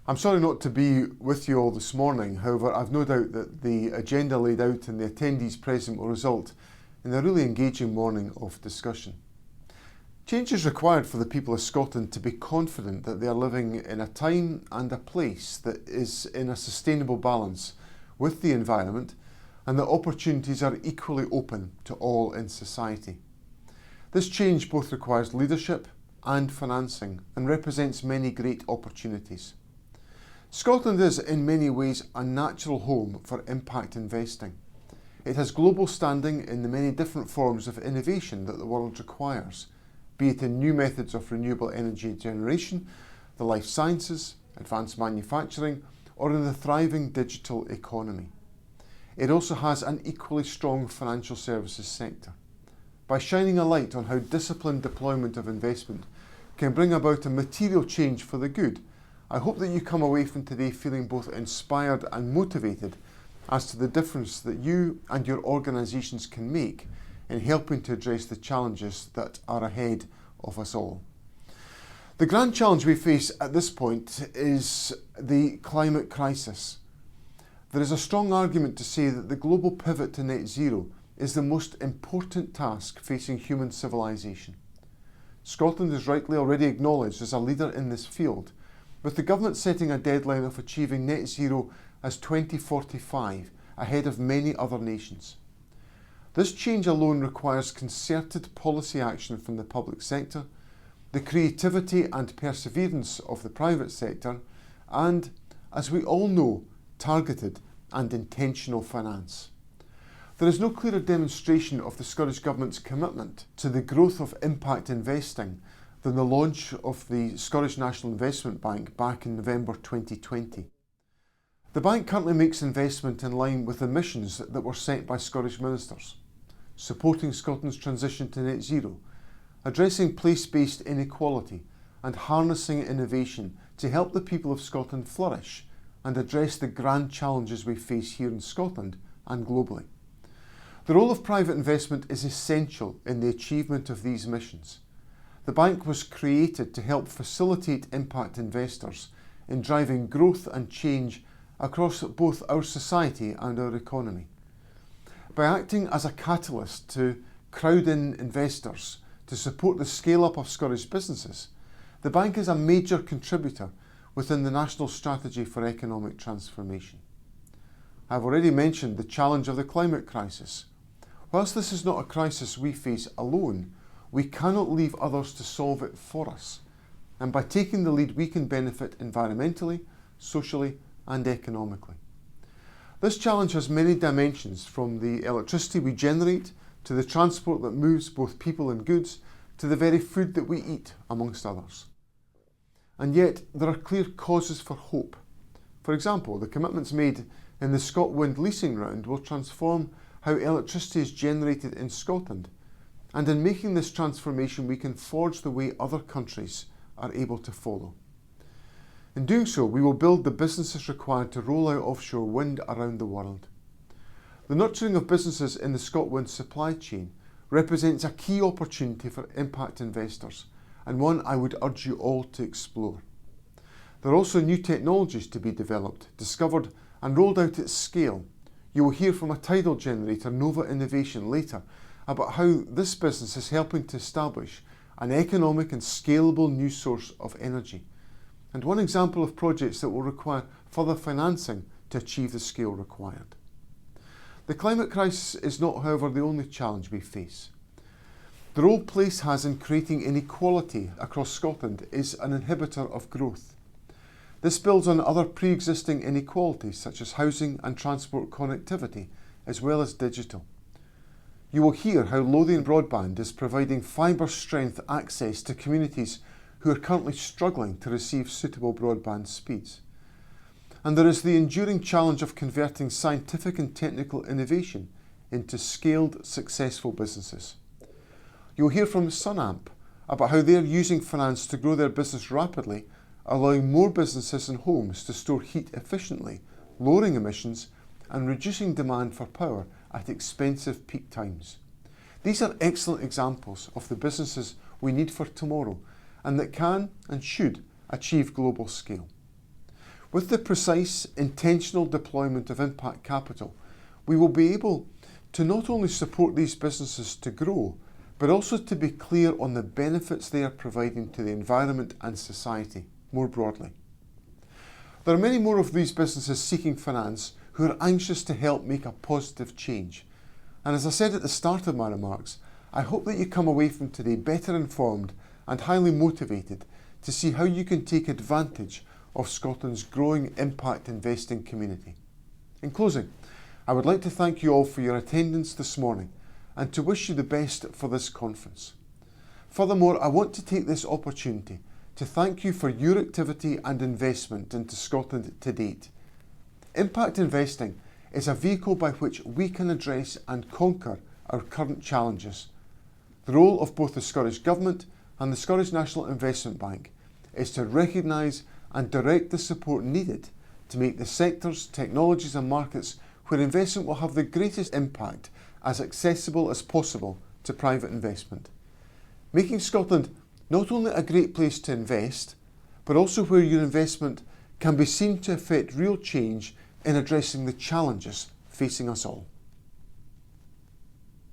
I'm sorry not to be with you all this morning. However, I've no doubt that the agenda laid out and the attendees present will result in a really engaging morning of discussion. Change is required for the people of Scotland to be confident that they are living in a time and a place that is in a sustainable balance with the environment and that opportunities are equally open to all in society. This change both requires leadership and financing and represents many great opportunities. Scotland is in many ways a natural home for impact investing. It has global standing in the many different forms of innovation that the world requires, be it in new methods of renewable energy generation, the life sciences, advanced manufacturing, or in the thriving digital economy. It also has an equally strong financial services sector. By shining a light on how disciplined deployment of investment can bring about a material change for the good, I hope that you come away from today feeling both inspired and motivated as to the difference that you and your organisations can make in helping to address the challenges that are ahead of us all. The grand challenge we face at this point is the climate crisis. There is a strong argument to say that the global pivot to net zero is the most important task facing human civilization. Scotland is rightly already acknowledged as a leader in this field, with the government setting a deadline of achieving net zero as 2045, ahead of many other nations. This change alone requires concerted policy action from the public sector, the creativity and perseverance of the private sector, and, as we all know, targeted and intentional finance. There is no clearer demonstration of the Scottish Government's commitment to the growth of impact investing than the launch of the Scottish National Investment Bank back in November 2020. The bank currently makes investment in line with the missions that were set by Scottish ministers, supporting Scotland's transition to net zero, addressing place-based inequality and harnessing innovation to help the people of Scotland flourish and address the grand challenges we face here in Scotland and globally. The role of private investment is essential in the achievement of these missions. The bank was created to help facilitate impact investors in driving growth and change across both our society and our economy. By acting as a catalyst to crowd in investors to support the scale-up of Scottish businesses, the bank is a major contributor within the National Strategy for Economic Transformation. I have already mentioned the challenge of the climate crisis. Whilst this is not a crisis we face alone, we cannot leave others to solve it for us, and by taking the lead we can benefit environmentally, socially and economically. This challenge has many dimensions, from the electricity we generate to the transport that moves both people and goods to the very food that we eat, amongst others. And yet there are clear causes for hope. For example, the commitments made in the ScotWind leasing round will transform how electricity is generated in Scotland, and in making this transformation we can forge the way other countries are able to follow. In doing so, we will build the businesses required to roll out offshore wind around the world. The nurturing of businesses in the ScotWind supply chain represents a key opportunity for impact investors, and one I would urge you all to explore. There are also new technologies to be developed, discovered and rolled out at scale. You will hear from a tidal generator, Nova Innovation, later about how this business is helping to establish an economic and scalable new source of energy, and one example of projects that will require further financing to achieve the scale required. The climate crisis is not, however, the only challenge we face. The role place has in creating inequality across Scotland is an inhibitor of growth. This builds on other pre-existing inequalities such as housing and transport connectivity, as well as digital. You will hear how Lothian Broadband is providing fibre strength access to communities who are currently struggling to receive suitable broadband speeds. And there is the enduring challenge of converting scientific and technical innovation into scaled, successful businesses. You'll hear from SunAmp about how they're using finance to grow their business rapidly, allowing more businesses and homes to store heat efficiently, lowering emissions and reducing demand for power at expensive peak times. These are excellent examples of the businesses we need for tomorrow and that can and should achieve global scale. With the precise, intentional deployment of impact capital, we will be able to not only support these businesses to grow, but also to be clear on the benefits they are providing to the environment and society more broadly. There are many more of these businesses seeking finance who are anxious to help make a positive change. And as I said at the start of my remarks, I hope that you come away from today better informed and highly motivated to see how you can take advantage of Scotland's growing impact investing community. In closing, I would like to thank you all for your attendance this morning and to wish you the best for this conference. Furthermore, I want to take this opportunity to thank you for your activity and investment into Scotland to date. Impact investing is a vehicle by which we can address and conquer our current challenges. The role of both the Scottish Government and the Scottish National Investment Bank is to recognise and direct the support needed to make the sectors, technologies and markets where investment will have the greatest impact as accessible as possible to private investment. Making Scotland not only a great place to invest, but also where your investment can be seen to affect real change in addressing the challenges facing us all.